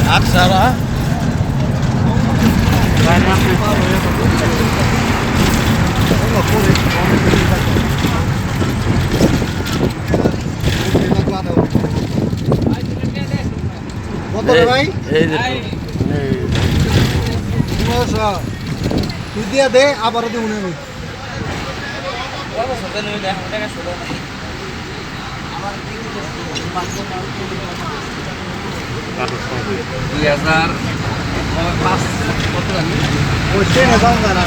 Aksara. ভাই তুই দিয়া দে আবারও দিব না দুই হাজার পাঁচ কত জানি ওই ট্রেনে যাও না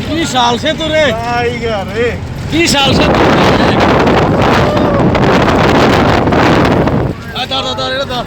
কি সাল সে তো রে কি সাল সে ধর ধর এটা ধর